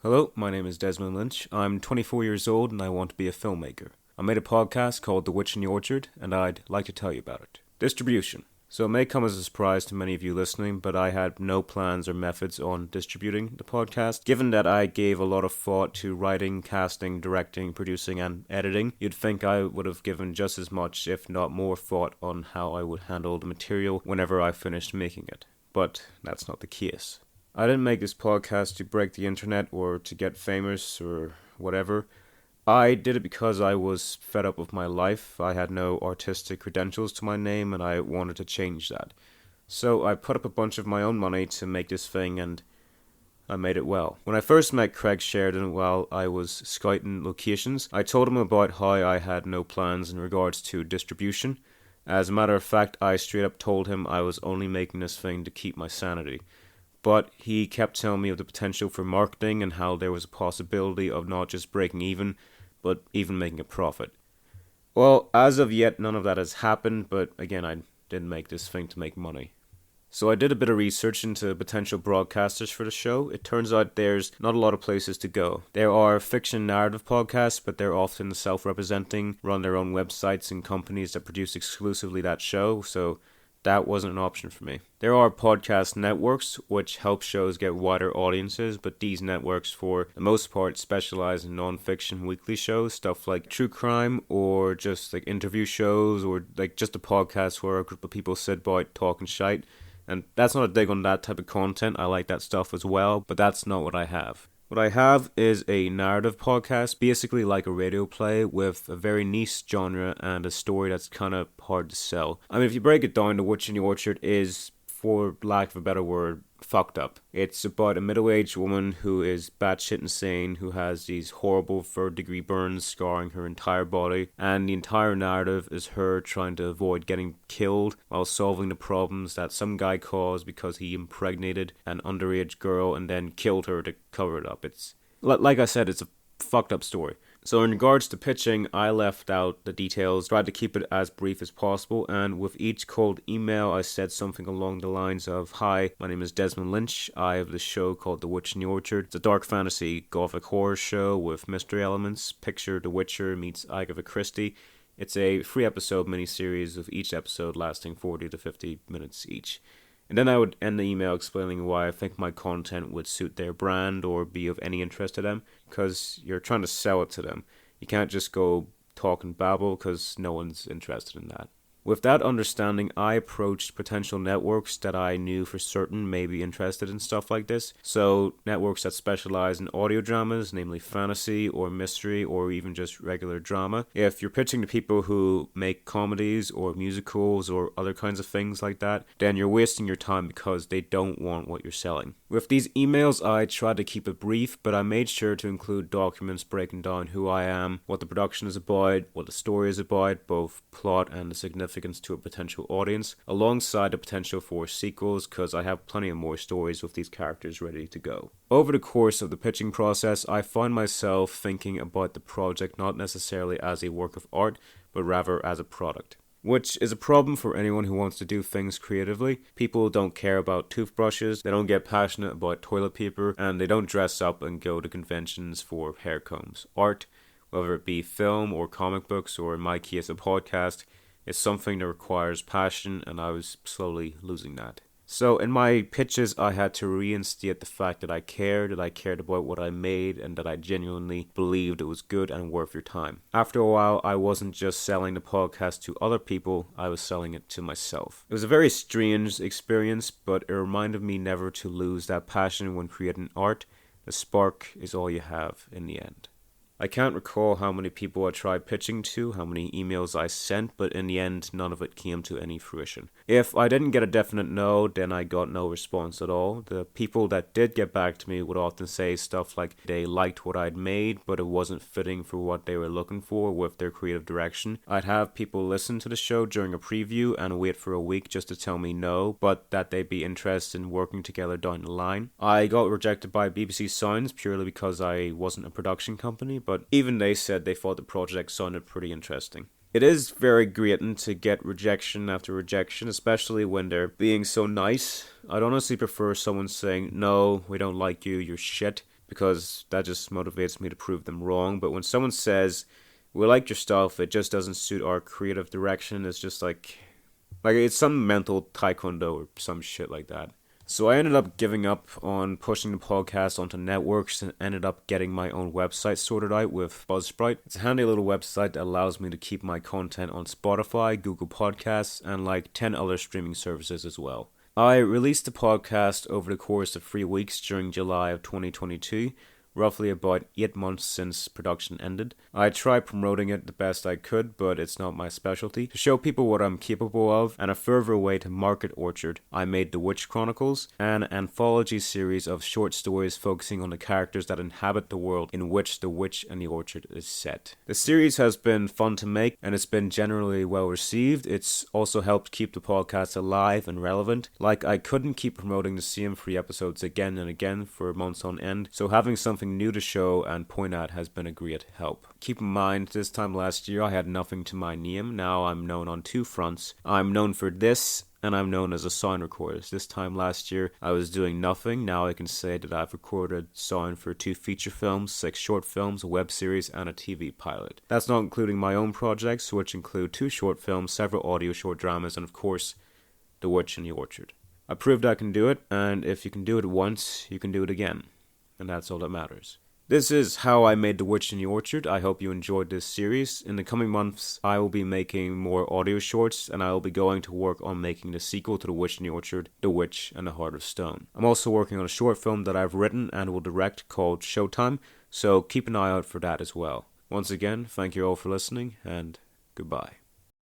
Hello, my name is Desmond Lynch. I'm 24 years old and I want to be a filmmaker. I made a podcast called The Witch in the Orchard and I'd like to tell you about it. Distribution. So it may come as a surprise to many of you listening, but I had no plans or methods on distributing the podcast. Given that I gave a lot of thought to writing, casting, directing, producing, and editing, you'd think I would have given just as much, if not more, thought on how I would handle the material whenever I finished making it. But that's not the case. I didn't make this podcast to break the internet or to get famous or whatever. I did it because I was fed up with my life. I had no artistic credentials to my name and I wanted to change that. So I put up a bunch of my own money to make this thing and I made it well. When I first met Craig Sheridan while I was scouting locations, I told him about how I had no plans in regards to distribution. As a matter of fact, I straight up told him I was only making this thing to keep my sanity. But he kept telling me of the potential for marketing and how there was a possibility of not just breaking even, but even making a profit. Well, as of yet, none of that has happened, but again, I didn't make this thing to make money. So I did a bit of research into potential broadcasters for the show. It turns out there's not a lot of places to go. There are fiction narrative podcasts, but they're often self-representing, run their own websites and companies that produce exclusively that show, so that wasn't an option for me. There are podcast networks which help shows get wider audiences, but these networks for the most part specialize in non-fiction weekly shows, stuff like true crime or just like interview shows or like just a podcast where a group of people sit about talking shite. And that's not a dig on that type of content. I like that stuff as well, but that's not what I have. What I have is a narrative podcast, basically like a radio play with a very niche genre and a story that's kind of hard to sell. I mean, if you break it down, The Witch in the Orchard is, for lack of a better word, fucked up. It's about a middle-aged woman who is batshit insane, who has these horrible third-degree burns scarring her entire body, and the entire narrative is her trying to avoid getting killed while solving the problems that some guy caused because he impregnated an underage girl and then killed her to cover it up. It's like I said, it's a fucked up story. So in regards to pitching, I left out the details, tried to keep it as brief as possible, and with each cold email I said something along the lines of, "Hi, my name is Desmond Lynch. I have this show called The Witch in the Orchard. It's a dark fantasy gothic horror show with mystery elements. Picture The Witcher meets Agatha Christie. It's a 3-episode miniseries with each episode lasting 40 to 50 minutes each." And then I would end the email explaining why I think my content would suit their brand or be of any interest to them, because you're trying to sell it to them. You can't just go talk and babble, because no one's interested in that. With that understanding, I approached potential networks that I knew for certain may be interested in stuff like this. So networks that specialize in audio dramas, namely fantasy or mystery or even just regular drama. If you're pitching to people who make comedies or musicals or other kinds of things like that, then you're wasting your time because they don't want what you're selling. With these emails, I tried to keep it brief, but I made sure to include documents breaking down who I am, what the production is about, what the story is about, both plot and the significance to a potential audience, alongside the potential for sequels, because I have plenty of more stories with these characters ready to go. Over the course of the pitching process, I found myself thinking about the project not necessarily as a work of art, but rather as a product. Which is a problem for anyone who wants to do things creatively. People don't care about toothbrushes, they don't get passionate about toilet paper, and they don't dress up and go to conventions for hair combs. Art, whether it be film or comic books, or in my case a podcast, is something that requires passion, and I was slowly losing that. So in my pitches, I had to reinstate the fact that I cared about what I made, and that I genuinely believed it was good and worth your time. After a while, I wasn't just selling the podcast to other people, I was selling it to myself. It was a very strange experience, but it reminded me never to lose that passion when creating art. The spark is all you have in the end. I can't recall how many people I tried pitching to, how many emails I sent, but in the end, none of it came to any fruition. If I didn't get a definite no, then I got no response at all. The people that did get back to me would often say stuff like they liked what I'd made, but it wasn't fitting for what they were looking for with their creative direction. I'd have people listen to the show during a preview and wait for a week just to tell me no, but that they'd be interested in working together down the line. I got rejected by BBC Sounds purely because I wasn't a production company, but even they said they thought the project sounded pretty interesting. It is very grating to get rejection after rejection, especially when they're being so nice. I'd honestly prefer someone saying, "No, we don't like you, you're shit," because that just motivates me to prove them wrong. But when someone says, we like your stuff, it just doesn't suit our creative direction, it's just like it's some mental taekwondo or some shit like that. So I ended up giving up on pushing the podcast onto networks and ended up getting my own website sorted out with Buzzsprout. It's a handy little website that allows me to keep my content on Spotify, Google Podcasts, and like 10 other streaming services as well. I released the podcast over the course of 3 weeks during July of 2022, roughly about 8 months since production ended. I tried promoting it the best I could, but it's not my specialty. To show people what I'm capable of, and a further way to market Orchard, I made The Witch Chronicles, an anthology series of short stories focusing on the characters that inhabit the world in which The Witch and the Orchard is set. The series has been fun to make, and it's been generally well received. It's also helped keep the podcast alive and relevant. Like, I couldn't keep promoting the same 3 episodes again and again for months on end, so having something new to show and point at has been a great help. Keep in mind, this time last year I had nothing to my name. Now I'm known on 2 fronts. I'm known for this, and I'm known as a sound recorder. This time last year I was doing nothing. Now I can say that I've recorded sound for 2 feature films, 6 short films, a web series, and a TV pilot. That's not including my own projects, which include 2 short films, several audio short dramas, and of course, The Witch in the Orchard. I proved I can do it, and if you can do it once, you can do it again. And that's all that matters. This is how I made The Witch in the Orchard. I hope you enjoyed this series. In the coming months, I will be making more audio shorts, and I will be going to work on making the sequel to The Witch in the Orchard, The Witch and the Heart of Stone. I'm also working on a short film that I've written and will direct called Showtime, so keep an eye out for that as well. Once again, thank you all for listening, and goodbye.